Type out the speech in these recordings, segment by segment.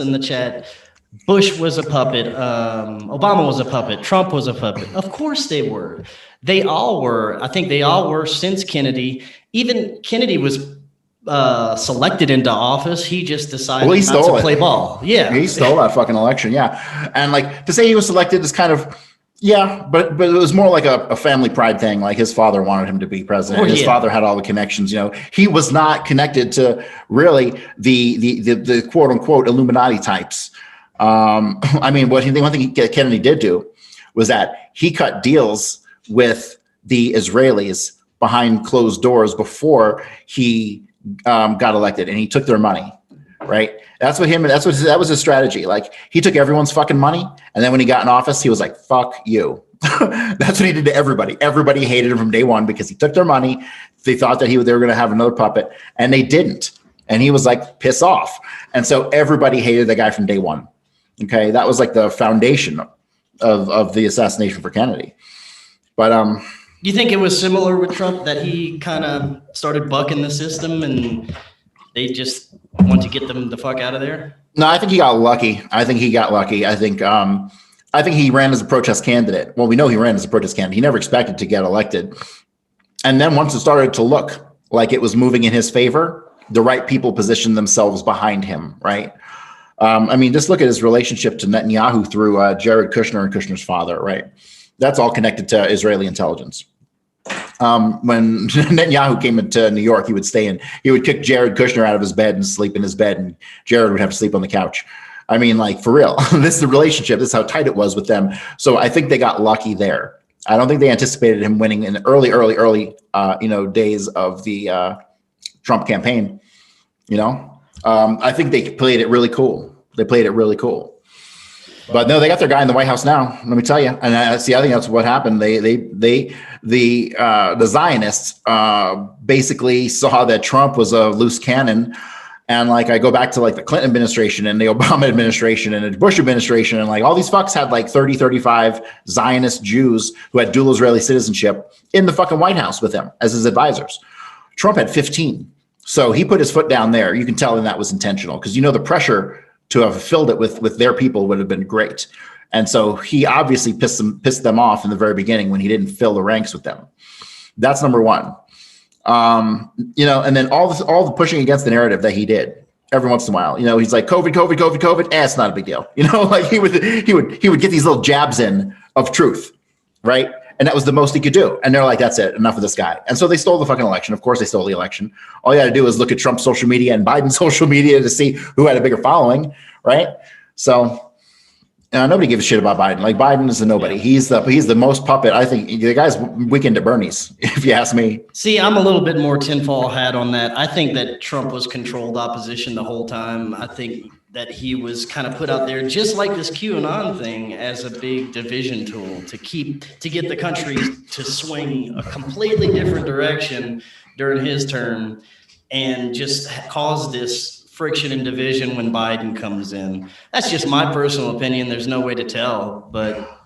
in the chat. Bush was a puppet. Obama was a puppet. Trump was a puppet. Of course they were. They all were. I think they all were since Kennedy. Even Kennedy was selected into office. He just decided not to play ball. Yeah. He stole that fucking election. Yeah. And like to say he was selected is kind of, yeah, but it was more like a family pride thing. Like his father wanted him to be president. His father had all the connections. You know, he was not connected to really the quote unquote Illuminati types. I mean, one thing Kennedy did do was that he cut deals with the Israelis behind closed doors before he got elected, and he took their money. Right. That was his strategy. Like he took everyone's fucking money. And then when he got in office, he was like, fuck you. That's what he did to everybody. Everybody hated him from day one because he took their money. They thought that they were going to have another puppet, and they didn't. And he was like, piss off. And so everybody hated the guy from day one. Okay. That was like the foundation of the assassination for Kennedy. But, you think it was similar with Trump, that he kind of started bucking the system and they just want to get them the fuck out of there? No, I think he got lucky. I think he ran as a protest candidate. Well, we know he ran as a protest candidate. He never expected to get elected. And then once it started to look like it was moving in his favor, the right people positioned themselves behind him, right? I mean, just look at his relationship to Netanyahu through Jared Kushner and Kushner's father, right? That's all connected to Israeli intelligence. When Netanyahu came into New York, he would kick Jared Kushner out of his bed and sleep in his bed, and Jared would have to sleep on the couch. I mean, like, for real. This is the relationship. This is how tight it was with them. So I think they got lucky there. I don't think they anticipated him winning in the early days of the Trump campaign. I think they played it really cool. But no, they got their guy in the White House now. Let me tell you. And I think that's what happened. The Zionists basically saw that Trump was a loose cannon. And like, I go back to like the Clinton administration and the Obama administration and the Bush administration. And like all these fucks had like 30, 35 Zionist Jews who had dual Israeli citizenship in the fucking White House with him as his advisors. Trump had 15. So he put his foot down there. You can tell that was intentional because, the pressure to have filled it with their people would have been great. And so he obviously pissed them off in the very beginning when he didn't fill the ranks with them. That's number one. And then all the pushing against the narrative that he did every once in a while, he's like COVID. It's not a big deal. Like he would get these little jabs in of truth. Right. And that was the most he could do. And they're like, that's it. Enough of this guy. And so they stole the fucking election. Of course they stole the election. All you got to do is look at Trump's social media and Biden's social media to see who had a bigger following. Right. So nobody gives a shit about Biden. Like Biden is a nobody. Yeah. He's the most puppet. I think the guy's Weekend at Bernie's, if you ask me. See, I'm a little bit more tinfoil hat on that. I think that Trump was controlled opposition the whole time. I think that he was kind of put out there just like this QAnon thing as a big division tool to get the country to swing a completely different direction during his term and just cause this friction and division when Biden comes in. That's just my personal opinion. There's no way to tell, but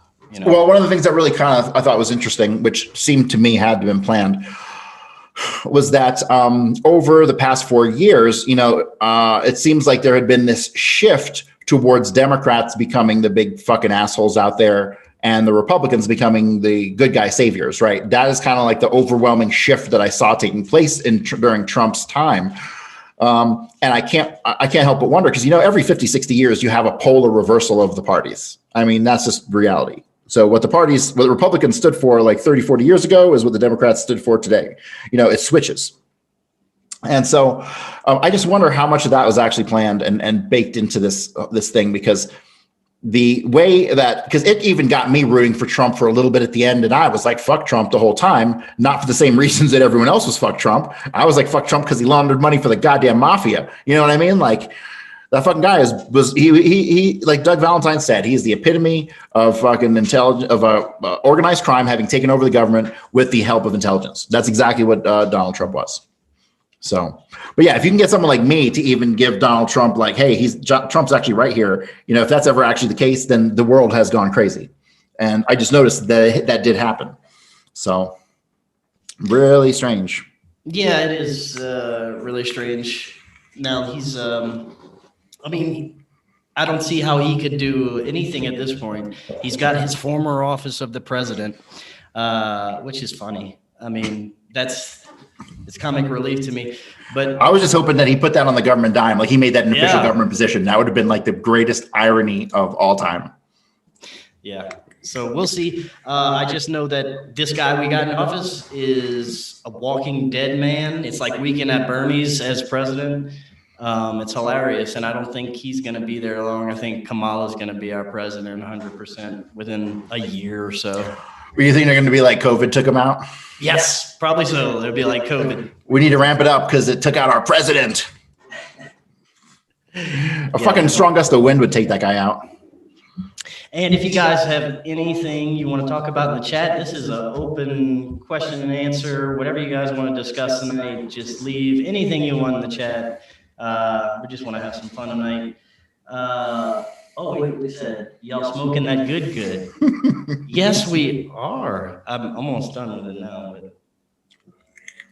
Well, one of the things that really kind of I thought was interesting, which seemed to me had to have been planned, was that over the past 4 years, it seems like there had been this shift towards Democrats becoming the big fucking assholes out there and the Republicans becoming the good guy saviors, right? That is kind of like the overwhelming shift that I saw taking place during Trump's time. And I can't help but wonder because, every 50, 60 years, you have a polar reversal of the parties. I mean, that's just reality. So what the Republicans stood for like 30, 40 years ago is what the Democrats stood for today. It switches. And so I just wonder how much of that was actually planned and baked into this thing, because the way because it even got me rooting for Trump for a little bit at the end. And I was like, fuck Trump the whole time, not for the same reasons that everyone else was fuck Trump. I was like, fuck Trump because he laundered money for the goddamn mafia. You know what I mean? Like, that fucking guy was like Doug Valentine said, he is the epitome of fucking organized crime having taken over the government with the help of intelligence. That's exactly what Donald Trump was. So, but yeah, if you can get someone like me to even give Donald Trump like, hey, Trump's actually right here. If that's ever actually the case, then the world has gone crazy. And I just noticed that did happen. So really strange. Yeah, it is really strange. Now he's, I don't see how he could do anything at this point. He's got his former office of the president, which is funny. I mean, it's comic relief to me. But I was just hoping that he put that on the government dime, like he made that an official government position. That would have been like the greatest irony of all time. Yeah. So we'll see. I just know that this guy we got in office is a walking dead man. It's like Weekend at Bernie's as president. It's hilarious, and I don't think he's going to be there long. I think Kamala's going to be our president 100% within a year or so. Do you think they're going to be like COVID took him out? Yes, probably so. They'll be like COVID. We need to ramp it up because it took out our president. A fucking strong gust of wind would take that guy out. And if you guys have anything you want to talk about in the chat, this is an open question and answer. Whatever you guys want to discuss tonight, just leave anything you want in the chat. We just want to have some fun tonight. Oh, wait, we said, y'all smoking that good? Yes, we are. I'm almost done with it now. But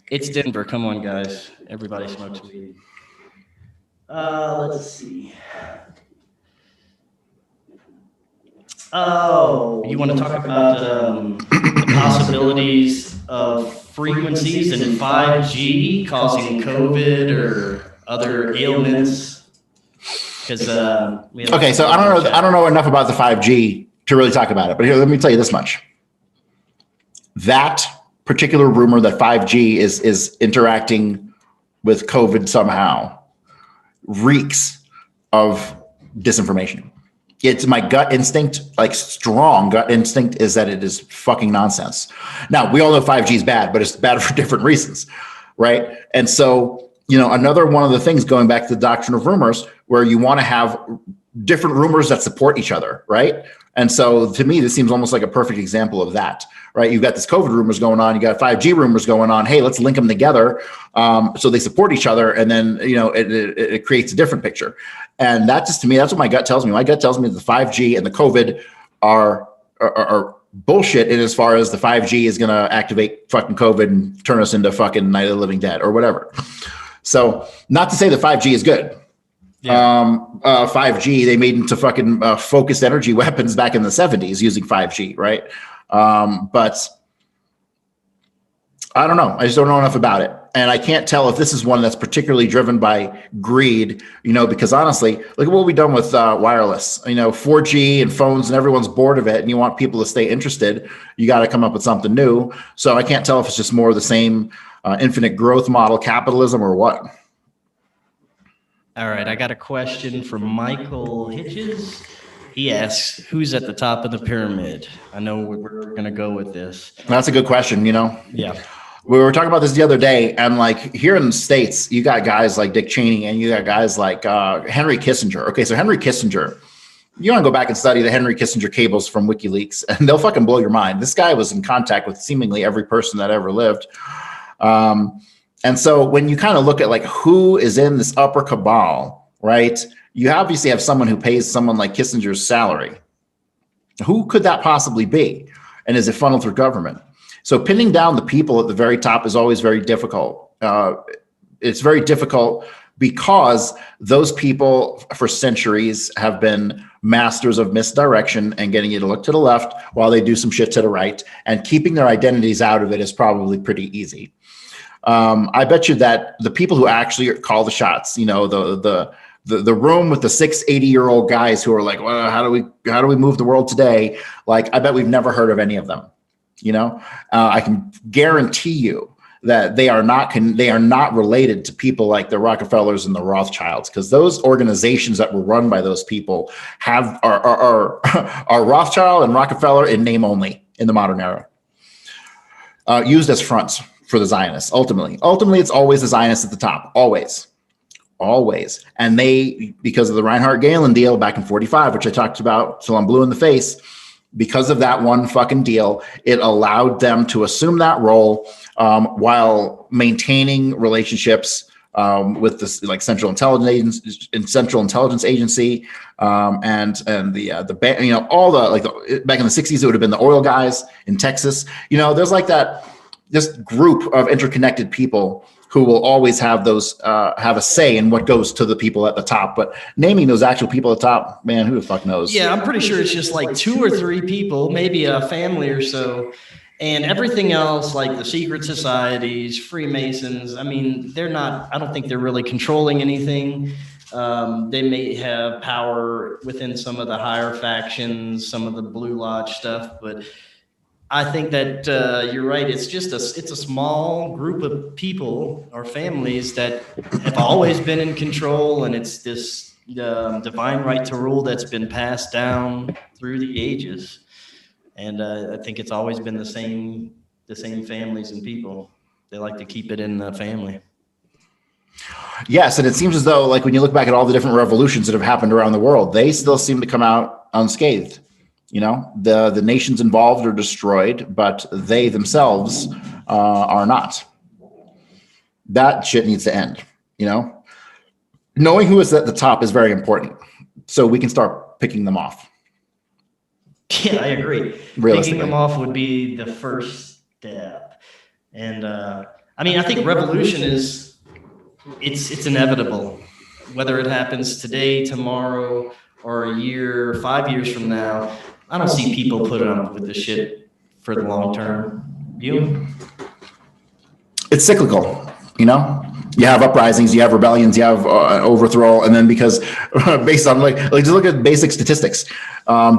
it's Denver. Come on, guys. Everybody smokes weed. Let's see. Oh, you want to talk about the possibilities of frequencies and 5G causing COVID or other ailments? Because okay, so I don't know enough about the 5G to really talk about it, but here, let me tell you this much. That particular rumor that 5G is interacting with COVID somehow reeks of disinformation. It's my gut instinct, like strong gut instinct, is that it is fucking nonsense. Now, we all know 5G is bad, but it's bad for different reasons, right? And so, another one of the things, going back to the doctrine of rumors, where you want to have different rumors that support each other, right? And so to me, this seems almost like a perfect example of that, right? You've got this COVID rumors going on, you got 5G rumors going on. Hey, let's link them together so they support each other, and then it creates a different picture. And that just, to me, that's what my gut tells me. My gut tells me that the 5G and the COVID are bullshit in as far as the 5G is going to activate fucking COVID and turn us into fucking Night of the Living Dead or whatever. So not to say that 5G is good. Yeah. 5G, they made into fucking focused energy weapons back in the 70s using 5G, right? But I don't know. I just don't know enough about it. And I can't tell if this is one that's particularly driven by greed, because honestly, look at what we've done with wireless, 4G and phones, and everyone's bored of it, and you want people to stay interested. You got to come up with something new. So I can't tell if it's just more of the same infinite growth model capitalism or what. All right, I got a question from Michael Hitches. He asks, who's at the top of the pyramid? I know we're going to go with this. That's a good question, Yeah. We were talking about this the other day, and like here in the States, you got guys like Dick Cheney, and you got guys like Henry Kissinger. Okay, so Henry Kissinger, you want to go back and study the Henry Kissinger cables from WikiLeaks, and they'll fucking blow your mind. This guy was in contact with seemingly every person that ever lived. And so when you kind of look at like who is in this upper cabal, right? You obviously have someone who pays someone like Kissinger's salary. Who could that possibly be? And is it funneled through government? So pinning down the people at the very top is always very difficult. It's very difficult because those people for centuries have been masters of misdirection and getting you to look to the left while they do some shit to the right, and keeping their identities out of it is probably pretty easy. I bet you that the people who actually call the shots, the room with the 6 80-year-old guys who are like, well, how do we move the world today? Like, I bet we've never heard of any of them. I can guarantee you that they are not related to people like the Rockefellers and the Rothschilds, because those organizations that were run by those people are Rothschild and Rockefeller in name only in the modern era, used as fronts for the Zionists. Ultimately, it's always the Zionists at the top, always. And they, because of the Reinhard Galen deal back in 45, which I talked about till I'm blue in the face, because of that one fucking deal, it allowed them to assume that role while maintaining relationships with this like Central Intelligence Agency and the all the back in the 60s it would have been the oil guys in Texas. There's like that. this group of interconnected people who will always have those have a say in what goes to the people at the top. But naming those actual people at the top, man, who the fuck knows? Yeah, I'm pretty sure it's just like 2 or 3 people, maybe a family or so. And everything else, like the secret societies, Freemasons, I mean, they're not, I don't think they're really controlling anything. They may have power within some of the higher factions, some of the Blue Lodge stuff, but I think that you're right. It's just it's a small group of people or families that have always been in control, and it's this divine right to rule that's been passed down through the ages. And I think it's always been the same families and people. They like to keep it in the family. Yes, and it seems as though, like, when you look back at all the different revolutions that have happened around the world, they still seem to come out unscathed. You know, the nations involved are destroyed, but they themselves are not. That shit needs to end. You know, knowing who is at the top is very important, so we can start picking them off. Yeah, I agree. Picking them off would be the first step. And I mean, I think revolution is it's inevitable, whether it happens today, tomorrow, or a year, 5 years from now. I don't see people putting up with this shit for the long term. You? It's cyclical, you know? You have uprisings, you have rebellions, you have overthrow, and then because based on like just look at basic statistics.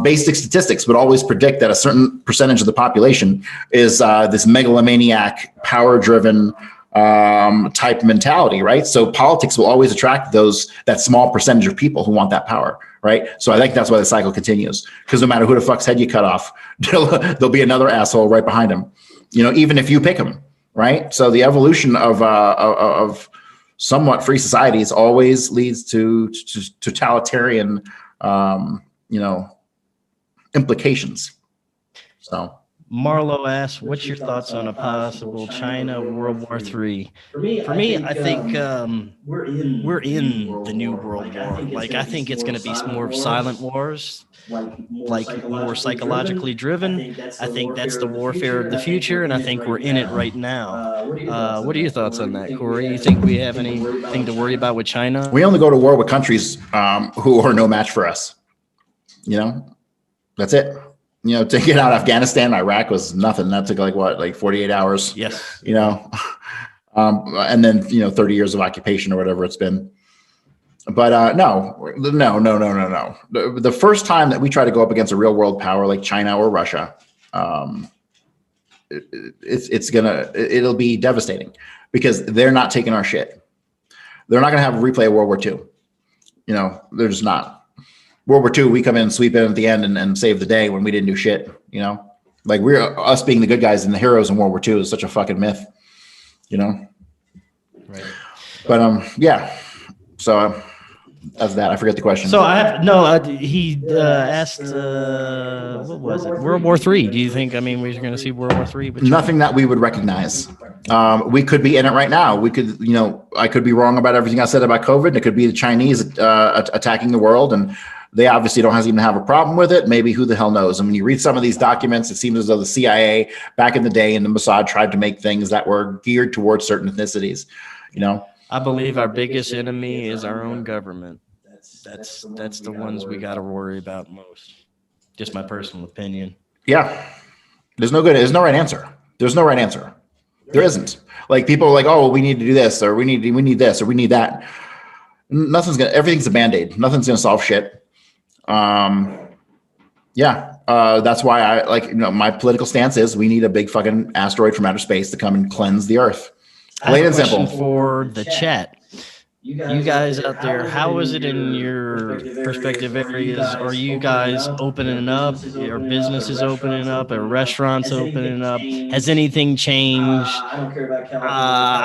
Basic statistics would always predict that a certain percentage of the population is this megalomaniac, power-driven type mentality, right? So politics will always attract that small percentage of people who want that power, right? So I think that's why the cycle continues, because no matter who the fuck's head you cut off, there'll be another asshole right behind him, you know, even if you pick him, right? So the evolution of somewhat free societies always leads to totalitarian, you know, implications. So Marlo asks, what's your thoughts on a possible China World War III? For me, I think we're in the new World War. Like, I think it's going to be more silent wars, like more psychologically driven. I think that's the warfare of the future, and I think we're in it right now. What are your thoughts on that, Cory? You think we have anything to worry about with China? We only go to war with countries who are no match for us. You know, that's it. You know, to get out of Afghanistan, Iraq was nothing. That took like 48 hours. Yes. You know, and then, you know, 30 years of occupation or whatever it's been. But no. The first time that we try to go up against a real world power like China or Russia, it'll be devastating, because they're not taking our shit. They're not going to have a replay of World War II. You know, they're just not. World War II, we come in and sweep in at the end and save the day when we didn't do shit, you know? Like, us being the good guys and the heroes in World War II is such a fucking myth, you know? Right. But, yeah. So that's that. I forget the question. So he asked, what was it? World War III. Do you think, I mean, we're going to see World War III? Nothing that we would recognize. We could be in it right now. We could, you know, I could be wrong about everything I said about COVID. And it could be the Chinese attacking the world, and they obviously don't even have a problem with it. Maybe, who the hell knows? And when you read some of these documents, it seems as though the CIA back in the day and the Mossad tried to make things that were geared towards certain ethnicities, you know? I believe our biggest enemy is our own government. That's the ones we got to worry about most. Just my personal opinion. Yeah. There's no right answer. There's no right answer. There isn't. Like, people are like, oh, we need to do this, or we need this, or we need that. Everything's a Band-Aid. Nothing's going to solve shit. That's why I like, you know, my political stance is we need a big fucking asteroid from outer space to come and cleanse the earth. Plain and simple. For the chat. You guys out there, how is it in your perspective areas? Are you guys opening up? Are businesses opening up? Are restaurants opening up? Has anything changed? I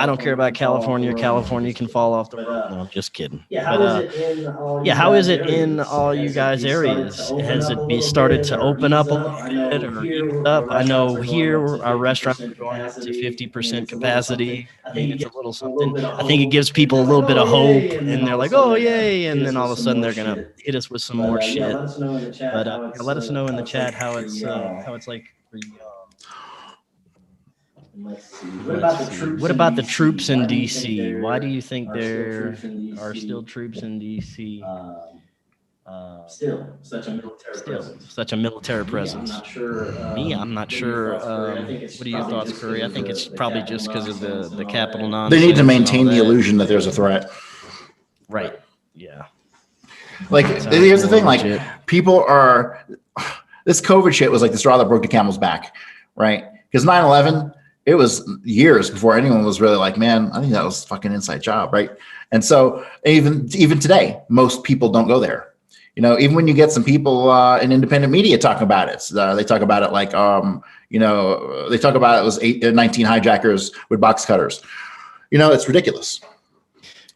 don't care about California. California can fall off the road. No, I'm just kidding. How is it in all you guys' areas? Has it started to open up a little bit or ease up? I know here our restaurants are going up to 50% capacity. I mean, it's a little something. I think it gives people a little bit of hope, and they're like, oh yay, and then all of a sudden they're gonna hit us with some more shit. But let us know in the chat how it's like for you. What about the troops in DC? Why do you think there are still troops in DC? Still Such a military presence. I'm not sure. What are your thoughts, Curry? I think it's probably just because of the capital nonsense. They need to maintain and all the that. illusion that there's a threat. Right. Yeah. Like, here's the thing, like, legit. people are, this COVID shit was like the straw that broke the camel's back, right? Because 9/11, it was years before anyone was really like, man, I think that was a fucking inside job, right? And so even today, most people don't go there. You know, even when you get some people in independent media talking about it, they talk about it like, they talk about it was 19 hijackers with box cutters. You know, it's ridiculous.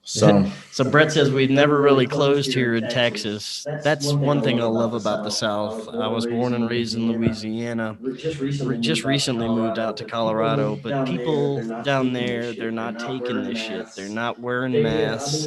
So Brett says we've never really closed here in Texas. That's one thing I love about the South. I was born and raised in Louisiana. Just recently moved out to Colorado, but people down there, they're not taking this shit. They're not wearing masks.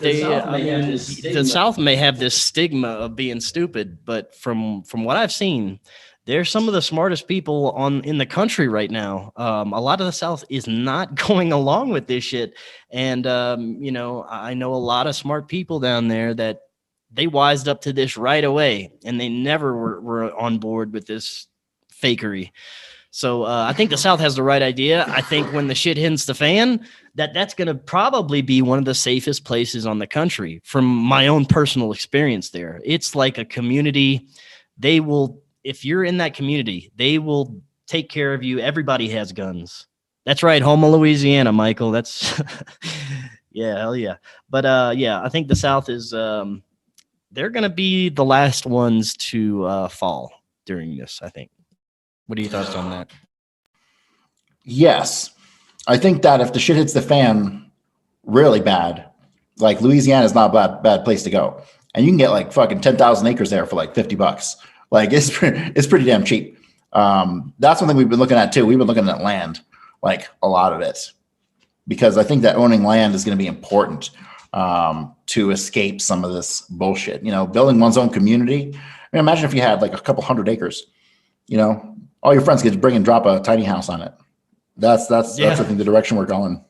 The South may have this stigma of being stupid, but from what I've seen, they're some of the smartest people in the country right now. A lot of the South is not going along with this shit. And, I know a lot of smart people down there that they wised up to this right away, and they never were on board with this fakery. So I think the South has the right idea. I think when the shit hits the fan, that's going to probably be one of the safest places on the country from my own personal experience there. It's like a community. They will, if you're in that community, they will take care of you. Everybody has guns. That's right. Home of Louisiana, Michael. That's yeah, hell yeah. But I think the South is, they're going to be the last ones to fall during this, I think. What are your thoughts on that? yes, I think that if the shit hits the fan really bad, like Louisiana is not a bad place to go. And you can get like fucking 10,000 acres there for like $50. Like it's pretty damn cheap. That's one thing we've been looking at too. We've been looking at land, like a lot of it, because I think that owning land is going to be important to escape some of this bullshit. You know, building one's own community. I mean, imagine if you had like a couple 100 acres. You know, all your friends could bring and drop a tiny house on it. That's I think the direction we're going.